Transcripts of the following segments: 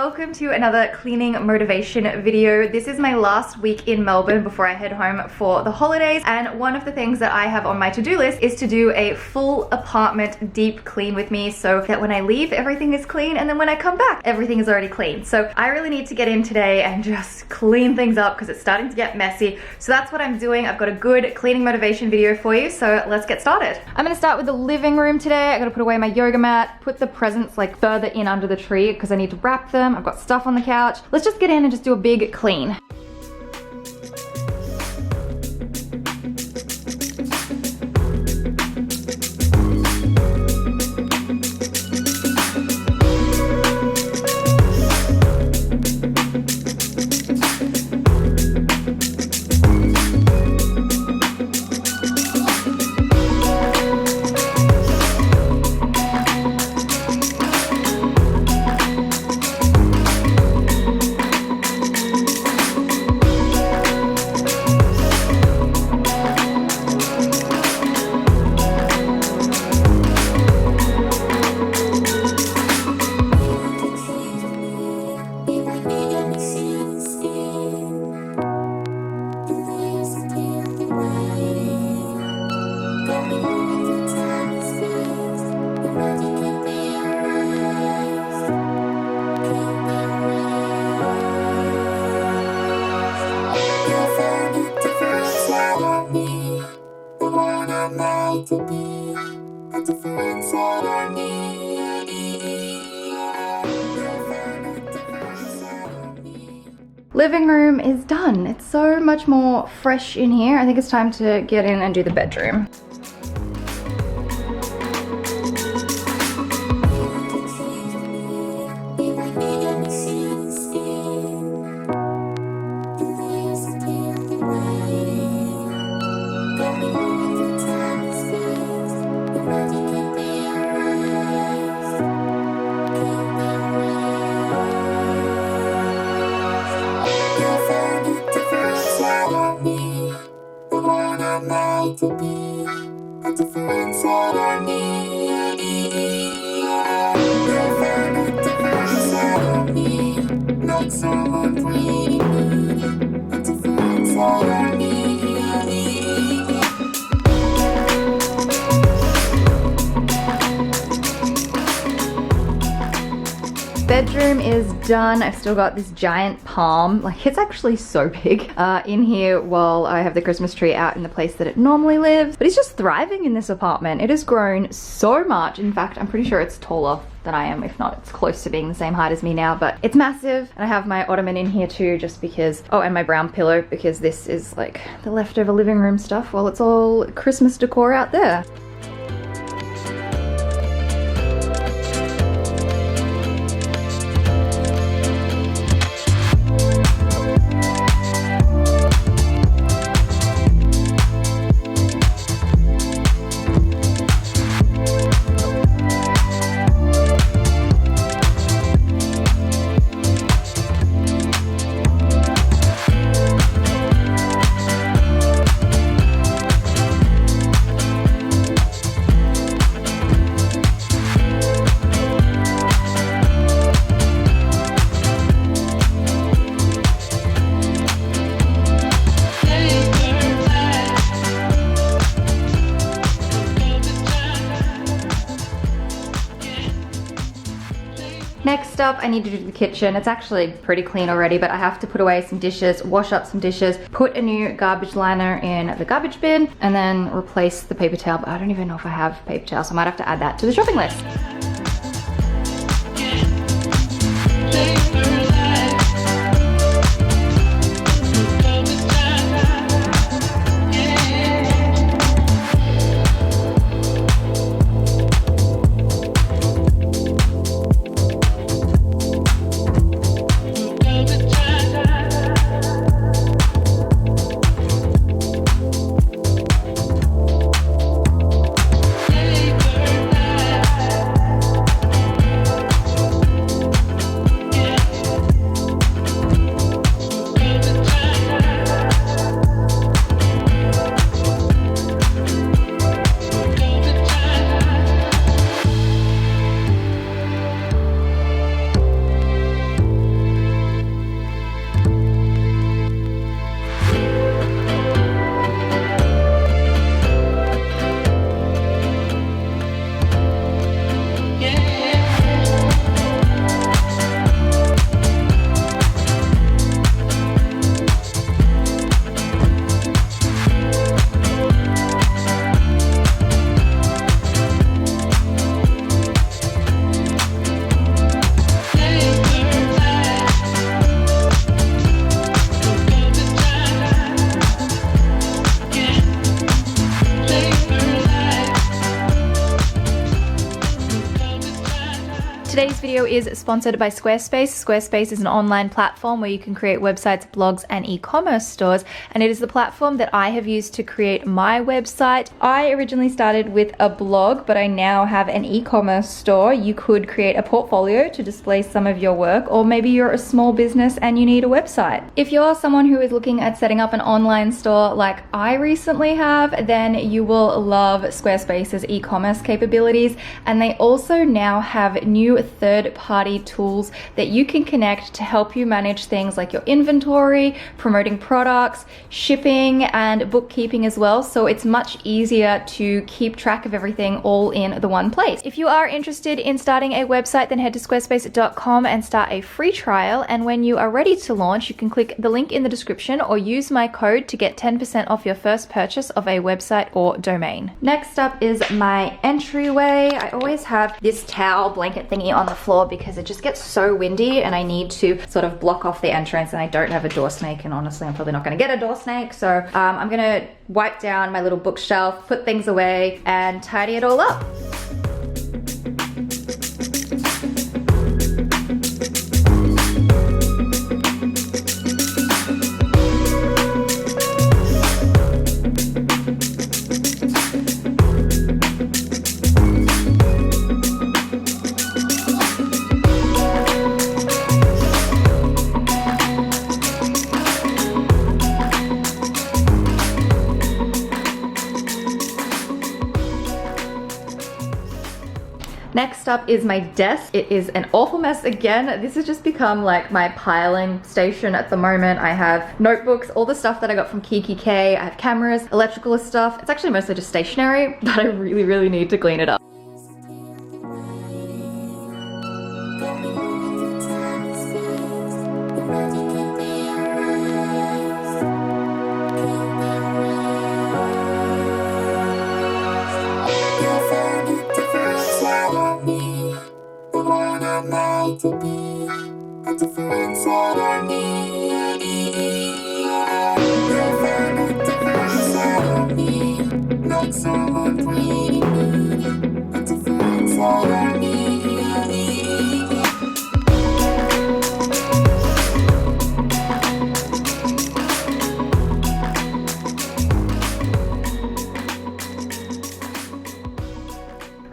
welcome to another cleaning motivation video. This is my last week in Melbourne before I head home for the holidays, and one of the things that I have on my to-do list is to do a full apartment deep clean with me so that when I leave everything is clean, and then when I come back everything is already clean. So I really need to get in today and just clean things up because it's starting to get messy. So that's what I'm doing. I've got a good cleaning motivation video for you, so let's get started. I'm gonna start with the living room today. I gotta put away my yoga mat, put the presents like further in under the tree because I need to wrap them. I've got stuff on the couch. Let's just get in and just do a big clean. Living room is done. It's so much more fresh in here. I think it's time to get in and do the bedroom. Bedroom is done. I've still got this giant palm, like it's actually so big, in here while I have the Christmas tree out in the place that it normally lives. But it's just thriving in this apartment. It has grown so much. In fact, I'm pretty sure it's taller than I am. If not, it's close to being the same height as me now, but it's massive. And I have my ottoman in here too, just because, oh, and my brown pillow, because this is like the leftover living room stuff while it's all Christmas decor out there. Next up, I need to do the kitchen. It's actually pretty clean already, but I have to put away some dishes, wash up some dishes, put a new garbage liner in the garbage bin, and then replace the paper towel. But I don't even know if I have paper towel, so I might have to add that to the shopping list. video is sponsored by Squarespace. Squarespace is an online platform where you can create websites, blogs, and e-commerce stores, and it is the platform that I have used to create my website. I originally started with a blog, but I now have an e-commerce store. You could create a portfolio to display some of your work, or maybe you're a small business and you need a website. If you're someone who is looking at setting up an online store like I recently have, then you will love Squarespace's e-commerce capabilities, and they also now have new third-party tools that you can connect to help you manage things like your inventory, promoting products, shipping, and bookkeeping as well. So it's much easier to keep track of everything all in the one place. If you are interested in starting a website, then head to squarespace.com and start a free trial. And when you are ready to launch, you can click the link in the description or use my code to get 10% off your first purchase of a website or domain. Next up is my entryway. I always have this towel blanket thingy on the floor because it just gets so windy and I need to sort of block off the entrance, and I don't have a door snake, and honestly I'm probably not going to get a door snake, so I'm gonna wipe down my little bookshelf, put things away, and tidy it all up. Next up is my desk. It is an awful mess again. This has just become like my piling station at the moment. I have notebooks, all the stuff that I got from Kiki K. I have cameras, electrical stuff. It's actually mostly just stationery, but I really need to clean it up. To be a different side of me. I found a different side of me, like someone greeting me. A different side of me.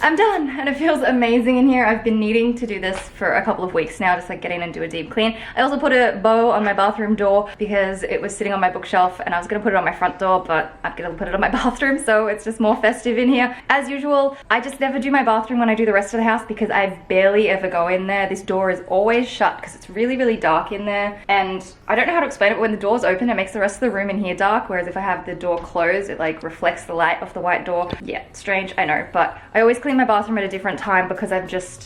I'm done and it feels amazing in here. I've been needing to do this for a couple of weeks now, just like getting and do a deep clean. I also put a bow on my bathroom door because it was sitting on my bookshelf and I was gonna put it on my front door, but I'm gonna put it on my bathroom, so it's just more festive in here. As usual, I just never do my bathroom when I do the rest of the house because I barely ever go in there. This door is always shut because it's really dark in there, and I don't know how to explain it, but when the door's open it makes the rest of the room in here dark, whereas if I have the door closed it like reflects the light off the white door. Yeah, strange, I know, but I always clean my bathroom at a different time because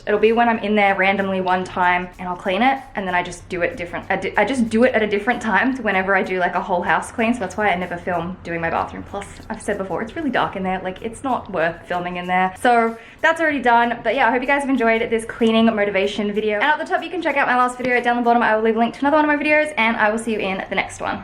it'll be when I'm in there randomly one time and I'll clean it, and then I just do it different. I just do it at a different time to whenever I do like a whole house clean, so that's why I never film doing my bathroom. Plus, I've said before, it's really dark in there, like it's not worth filming in there. So that's already done, but yeah, I hope you guys have enjoyed this cleaning motivation video. And at the top you can check out my last video. Down the bottom I will leave a link to another one of my videos, and I will see you in the next one.